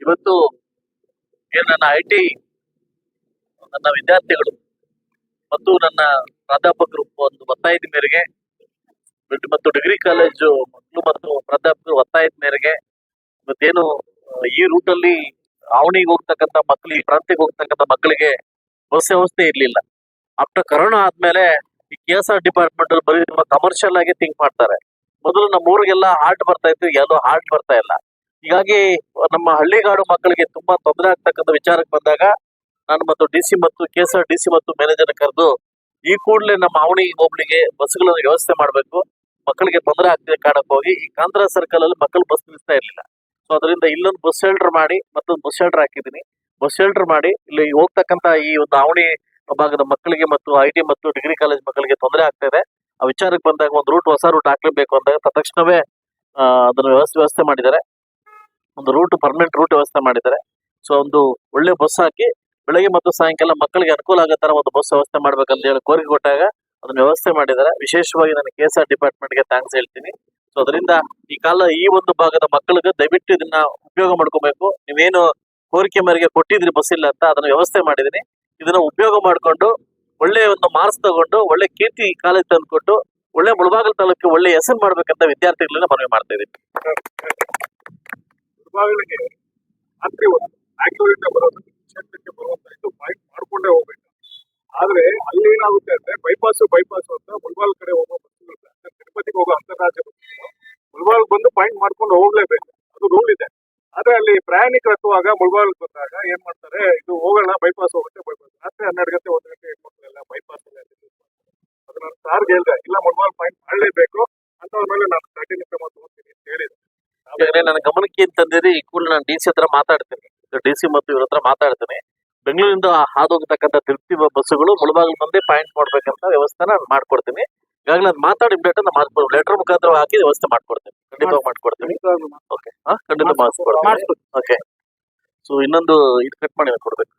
ಇವತ್ತು ನನ್ನ ಐಟಿ ನನ್ನ ವಿದ್ಯಾರ್ಥಿಗಳು ಮತ್ತು ನನ್ನ ಪ್ರಾಧ್ಯಾಪಕರು ಒಂದು ಒತ್ತಾಯದ ಮೇರೆಗೆ ಮತ್ತು ಡಿಗ್ರಿ ಕಾಲೇಜು ಮಕ್ಕಳು ಮತ್ತು ಪ್ರಾಧ್ಯಾಪಕರು ಒತ್ತಾಯದ ಮೇರೆಗೆ ಇವತ್ತೇನು ಈ ರೂಟಲ್ಲಿ ಅವನಿಗೆ ಹೋಗ್ತಕ್ಕಂಥ ಮಕ್ಕಳು, ಈ ಪ್ರಾಂತ್ಯಕ್ಕೆ ಹೋಗ್ತಕ್ಕಂಥ ಮಕ್ಕಳಿಗೆ ಬಸ್ ವ್ಯವಸ್ಥೆ ಇರ್ಲಿಲ್ಲ. ಆಫ್ಟರ್ ಕರೋನಾ ಆದ್ಮೇಲೆ ಈ KSR ಡಿಪಾರ್ಟ್ಮೆಂಟ್ ಅಲ್ಲಿ ಬರೀ ಕಮರ್ಷಿಯಲ್ ಆಗಿ ಥಿಂಕ್ ಮಾಡ್ತಾರೆ. ಮೊದಲು ನಮ್ಮ ಊರಿಗೆಲ್ಲ ಹಾರ್ಟ್ ಬರ್ತಾ ಇತ್ತು, ಎಲ್ಲೋ ಹಾರ್ಟ್ ಬರ್ತಾ ಇಲ್ಲ. ಹೀಗಾಗಿ ನಮ್ಮ ಹಳ್ಳಿಗಾಡು ಮಕ್ಕಳಿಗೆ ತುಂಬಾ ತೊಂದರೆ ಆಗ್ತಕ್ಕಂಥ ವಿಚಾರಕ್ಕೆ ಬಂದಾಗ ನಾನು ಮತ್ತು DC ಮತ್ತು KSR DC ಮತ್ತು ಮ್ಯಾನೇಜರ್ ಕರೆದು ಈ ಕೂಡಲೇ ನಮ್ಮ ಅವಣಿ ಹೋಬ್ಳಿಗೆ ಬಸ್ಗಳನ್ನು ವ್ಯವಸ್ಥೆ ಮಾಡಬೇಕು, ಮಕ್ಕಳಿಗೆ ತೊಂದರೆ ಆಗ್ತಿದೆ ಕಾರಣಕ್ಕೆ ಹೋಗಿ ಈ ಕಾಂತರ ಸರ್ಕಲ್ ಅಲ್ಲಿ ಮಕ್ಕಳು ಬಸ್ ನಿಲ್ಲಿಸ್ತಾ ಇರ್ಲಿಲ್ಲ. ಸೊ ಅದರಿಂದ ಇಲ್ಲೊಂದು ಬಸ್ ಶೆಲ್ಟರ್ ಮಾಡಿ ಮತ್ತೊಂದು ಬಸ್ ಶೆಲ್ಟರ್ ಹಾಕಿದ್ದೀನಿ. ಬಸ್ ಶೆಲ್ಟರ್ ಮಾಡಿ ಇಲ್ಲಿ ಹೋಗ್ತಕ್ಕಂಥ ಈ ಒಂದು ಅವಣಿ ಭಾಗದ ಮಕ್ಕಳಿಗೆ ಮತ್ತು IT ಮತ್ತು ಡಿಗ್ರಿ ಕಾಲೇಜ್ ಮಕ್ಕಳಿಗೆ ತೊಂದರೆ ಆಗ್ತಾ ಇದೆ. ಆ ವಿಚಾರಕ್ಕೆ ಬಂದಾಗ ಒಂದು ಹೊಸ ರೂಟ್ ಹಾಕ್ಲೇಬೇಕು ಅಂದಾಗ ತಕ್ಷಣವೇ ಅದನ್ನ ವ್ಯವಸ್ಥೆ ಮಾಡಿದ್ದಾರೆ. ಒಂದು ರೂಟ್ ಪರ್ಮನೆಂಟ್ ರೂಟ್ ವ್ಯವಸ್ಥೆ ಮಾಡಿದ್ದಾರೆ. ಸೊ ಒಂದು ಒಳ್ಳೆ ಬಸ್ ಹಾಕಿ ಬೆಳಗ್ಗೆ ಮತ್ತು ಸಾಯಂಕಾಲ ಮಕ್ಕಳಿಗೆ ಅನುಕೂಲ ಆಗೋ ತರ ಒಂದು ಬಸ್ ವ್ಯವಸ್ಥೆ ಮಾಡ್ಬೇಕಂತ ಹೇಳಿ ಕೋರಿಕೆ ಕೊಟ್ಟಾಗ ಅದನ್ನ ವ್ಯವಸ್ಥೆ ಮಾಡಿದ್ದಾರೆ. ವಿಶೇಷವಾಗಿ ನಾನು KSR ಡಿಪಾರ್ಟ್ಮೆಂಟ್ಗೆ ಥ್ಯಾಂಕ್ಸ್ ಹೇಳ್ತೀನಿ. ಸೊ ಅದರಿಂದ ಈ ಒಂದು ಭಾಗದ ಮಕ್ಕಳಿಗೆ ದಯವಿಟ್ಟು ಇದನ್ನ ಉಪಯೋಗ ಮಾಡ್ಕೋಬೇಕು. ನೀವೇನು ಕೋರಿಕೆ ಮೇರೆಗೆ ಕೊಟ್ಟಿದ್ರಿ ಬಸ್ ಇಲ್ಲ ಅಂತ, ಅದನ್ನ ವ್ಯವಸ್ಥೆ ಮಾಡಿದೀನಿ. ಇದನ್ನ ಉಪಯೋಗ ಮಾಡ್ಕೊಂಡು ಒಳ್ಳೆ ಒಂದು ಮಾರ್ಕ್ಸ್ ತಗೊಂಡು ಒಳ್ಳೆ ಕೀರ್ತಿ ಕಾಲೇಜ್ ತಂದ್ಕೊಟ್ಟು ಒಳ್ಳೆ ಮುಳಬಾಗಿಲು ತಾಲೂಕಿಗೆ ಒಳ್ಳೆ ಹೆಸರು ಮಾಡ್ಬೇಕಂತ ವಿದ್ಯಾರ್ಥಿಗಳನ್ನ ಮನವಿ ಮಾಡ್ತಾ ಇದ್ದೀನಿ. ಮುಳಬಾಗಿಲಿಗೆ ರಾತ್ರಿ ಬ್ಯಾಂಗ್ಳೂರಿಂದ ಕ್ಷೇತ್ರಕ್ಕೆ ಬರುವಂತ ಬೈಕ್ ಮಾಡ್ಕೊಂಡೇ ಹೋಗ್ಬೇಕು. ಆದ್ರೆ ಅಲ್ಲಿ ಏನಾಗುತ್ತೆ ಅಂದ್ರೆ ಬೈಪಾಸ್ ಅಂತ ಮುಳಬಾಗಿಲು ಕಡೆ ಹೋಗೋ ಬಸ್ಗಳು, ತಿರುಪತಿಗೆ ಹೋಗೋ ಅಂತಾರಾಜ್ಯ ಬಸ್ಗಳು ಮುಳಬಾಗಿಲು ಬಂದು ಪಾಯಿಂಟ್ ಮಾಡ್ಕೊಂಡು ಹೋಗ್ಲೇಬೇಕು, ಅದು ರೂಲ್ ಇದೆ. ಆದ್ರೆ ಅಲ್ಲಿ ಪ್ರಯಾಣಿಕರು ಹತ್ತುವಾಗ ಮುಳಬಾಗಿಲು ಬಂದಾಗ ಏನ್ ಮಾಡ್ತಾರೆ, ಇದು ಹೋಗೋಣ ಬೈಪಾಸ್ ಹೋಗುತ್ತೆ, ಬೈಪಾಸ್ ರಾತ್ರಿ 12 ಗಂಟೆ 1 ಗಂಟೆ ಹೆಣ್ಮಕ್ಳೆಲ್ಲ ಬೈಪಾಸ್ ಅದು ನಾನು ಸಾರ್ಗೆ ಹೇಳ್ದೆ, ಇಲ್ಲ ಮುಳಬಾಗಿಲು ಪಾಯಿಂಟ್ ಮಾಡಲೇಬೇಕು ಅಂತ ಮೇಲೆ ನಾನು ಕಠಿಣ ಕ್ರಮ ತಗೋತೀನಿ ಅಂತ ಹೇಳಿದೆ. ನನ್ನ ಗಮನಕ್ಕೆ ಅಂತಂದಿರಿ ಈ ಕೂಡ ನಾನು DC ಹತ್ರ ಮಾತಾಡ್ತೀನಿ, DC ಮತ್ತು ಇವ್ರ ಹತ್ರ ಮಾತಾಡ್ತೀನಿ. ಬೆಂಗಳೂರಿಂದ ಹಾದು ಹೋಗ್ತಕ್ಕಂಥ ತಿರುಪ್ತಿ ಬಸ್ಸುಗಳು ಮುಳಬಾಗಿಲು ಬಂದೇ ಪಾಯಿಂಟ್ ಮಾಡ್ಬೇಕಂತ ವ್ಯವಸ್ಥೆ ನಾನು ಮಾಡ್ಕೊಡ್ತೀನಿ. ಈಗಾಗಲೇ ನಾನು ಮಾತಾಡಿ ಲೆಟರ್ ಮುಖಾಂತರ ಹಾಕಿ ವ್ಯವಸ್ಥೆ ಮಾಡ್ಕೊಡ್ತೀನಿ, ಖಂಡಿತವಾಗಿ ಮಾಡ್ಕೊಡ್ತೀನಿ. ಓಕೆ, ಖಂಡಿತ ಮಾಡಿಸ್ಕೊಡ್ತೀನಿ. ಓಕೆ, ಸೊ ಇನ್ನೊಂದು ಇದು ಕಟ್ ಮಾಡಿ ಕೊಡ್ಬೇಕು.